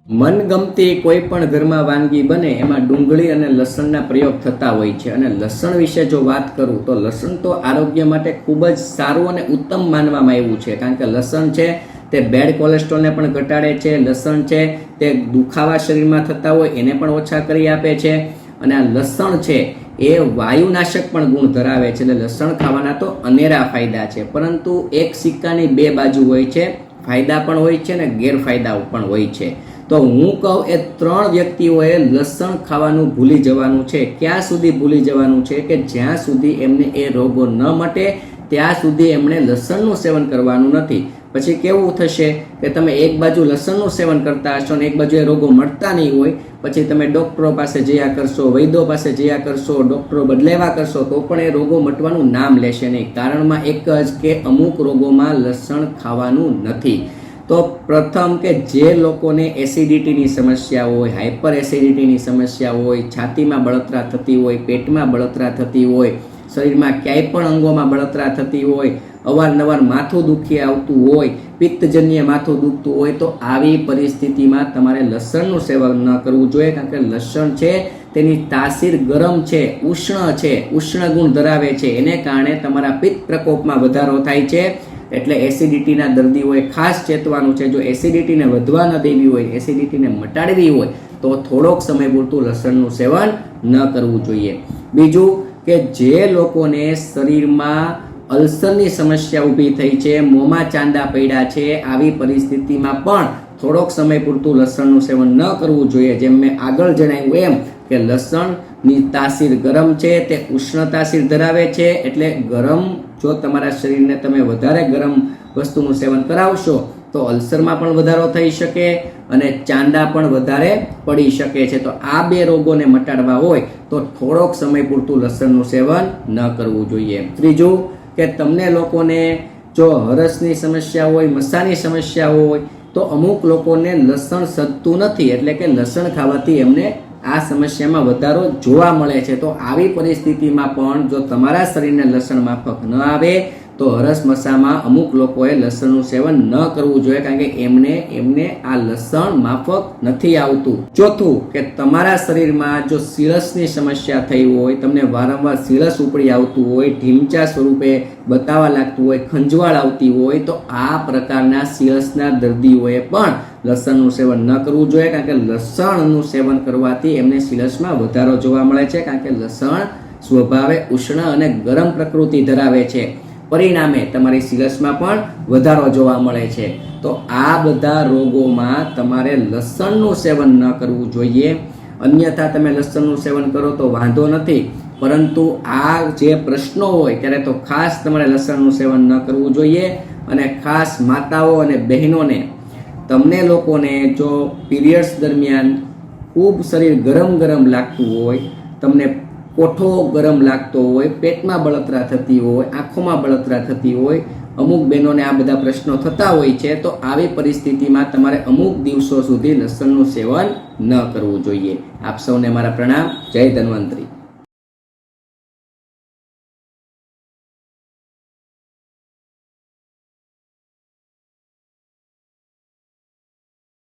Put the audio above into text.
મનગમતી કોઈ પણ ઘરમાં વાનગી બને એમાં ડુંગળી અને લસણના પ્રયોગ થતા હોય છે અને લસણ વિશે જો વાત કરું તો લસણ તો આરોગ્ય માટે ખૂબ જ સારું અને ઉત્તમ માનવામાં આવ્યું છે, કારણ કે લસણ છે તે બેડ કોલેસ્ટ્રોલને પણ ઘટાડે છે, લસણ છે તે દુખાવા શરીરમાં થતા હોય એને પણ ઓછા કરી આપે છે અને આ લસણ છે એ વાયુનાશક પણ ગુણ ધરાવે છે. એટલે લસણ ખાવાના તો અનેરા ફાયદા છે, પરંતુ એક સિક્કાની બે બાજુ હોય છે, ફાયદા પણ હોય છે અને ગેરફાયદાઓ પણ હોય છે. તો હું કહું એ 3 વ્યક્તિઓએ લસણ ખાવાનું ભૂલી જવાનું છે. ક્યાં સુધી ભૂલી જવાનું છે કે જ્યાં સુધી એમને એ રોગો ન મટે ત્યાં સુધી એમણે લસણનું સેવન કરવાનું નથી. પછી કેવું થશે કે તમે એક બાજુ લસણનું સેવન કરતા હશો અને એક બાજુ એ રોગો મટતા નહીં હોય, પછી તમે ડૉક્ટરો પાસે જયા કરશો, વૈદ્યો પાસે જયા કરશો, ડૉક્ટરો બદલાવ્યા કરશો તો પણ એ રોગો મટવાનું નામ લેશે નહીં. કારણમાં એક જ કે અમુક રોગોમાં લસણ ખાવાનું નથી. તો પ્રથમ કે જે લોકોને એસિડિટીની સમસ્યા હોય, હાઇપર એસિડિટીની સમસ્યા હોય, છાતીમાં બળતરા થતી હોય, પેટમાં બળતરા થતી હોય, શરીરમાં ક્યાંય પણ અંગોમાં બળતરા થતી હોય, અવારનવાર માથું દુખી આવતું હોય, પિત્તજન્ય માથું દુખતું હોય, તો આવી પરિસ્થિતિમાં તમારે લસણનું સેવન ન કરવું જોઈએ. કારણ કે લસણ છે તેની તાસીર ગરમ છે, ઉષ્ણ છે, ઉષ્ણ ગુણ ધરાવે છે, એને કારણે તમારા પિત્ત પ્રકોપમાં વધારો થાય છે. એટલે એસિડિટીના દર્દીઓએ ખાસ ચેતવાનું છે. જો એસિડિટીને વધવા ન દેવી હોય, એસિડિટીને મટાડવી હોય તો થોડોક સમય પૂરતું લસણનું સેવન ન કરવું જોઈએ. બીજું કે જે લોકોને શરીરમાં અલ્સરની સમસ્યા ઊભી થઈ છે, મોંમાં ચાંદા પડ્યા છે, આવી પરિસ્થિતિમાં પણ થોડોક સમય પૂરતું લસણનું સેવન ન કરવું જોઈએ. જેમ મેં આગળ જણાવ્યું એમ કે લસણની તાસીર ગરમ છે, તે ઉષ્ણ તાસીર ધરાવે છે. એટલે ગરમ, જો તમારા શરીરને તમે વધારે ગરમ વસ્તુનું સેવન કરાવશો તો અલ્સરમાં પણ વધારો થઈ શકે અને ચાંદા પણ વધારે પડી શકે છે. તો આ 2 રોગોને મટાડવા હોય તો થોડોક સમય પૂરતું લસણનું સેવન ન કરવું જોઈએ. ત્રીજું કે તમને લોકોને જો હરસની સમસ્યા હોય, મસાની સમસ્યા હોય, તો અમુક લોકોને લસણ સદતું નથી, એટલે કે લસણ ખાવાથી એમને આ સમસ્યામાં વધારો જોવા મળે છે. તો આવી પરિસ્થિતિમાં પણ જો તમારા શરીરને લસણ માફક ન આવે તો હરસ મસામાં અમુક લોકોએ લસણનું સેવન ન કરવું જોઈએ, કારણ કે એમને આ લસણ માફક નથી આવતું. ચોથું કે તમારા શરીરમાં જો સિરસની સમસ્યા થઈ હોય, તમને વારંવાર સિરસ ઉપડી આવતું હોય, ઢીમચા સ્વરૂપે બતાવા લાગતું હોય, ખંજવાળ આવતી હોય, તો આ પ્રકારના સિરસના દર્દીઓએ પણ લસણનું સેવન ન કરવું જોઈએ. કારણ કે લસણનું સેવન કરવાથી એમને સિરસમાં વધારો જોવા મળે છે, કારણ કે લસણ સ્વભાવે ઉષ્ણ અને ગરમ પ્રકૃતિ ધરાવે છે. પરિણામે તમારી સિરસમાં પણ વધારો જોવા મળે છે. તો આ બધા રોગોમાં તમારે લસણનું સેવન ન કરવું જોઈએ. અન્યથા તમે લસણનું સેવન કરો તો વાંધો નથી, પરંતુ આ જે પ્રશ્નો હોય ત્યારે તો ખાસ તમારે લસણનું સેવન ન કરવું જોઈએ. અને ખાસ માતાઓ અને બહેનોને, તમને લોકોને જો પીરિયડ્સ દરમિયાન ખૂબ શરીર ગરમ લાગતું હોય, તમને કોઠો ગરમ લાગતો હોય, પેટમાં બળતરા થતી હોય, આંખોમાં બળતરા થતી હોય, અમુક બહેનોને આ બધા પ્રશ્નો થતા હોય છે, તો આવી પરિસ્થિતિમાં તમારે અમુક દિવસો સુધી લસણનું સેવન ન કરવું જોઈએ. આપ સૌને મારા પ્રણામ. જય ધન્વંતરી.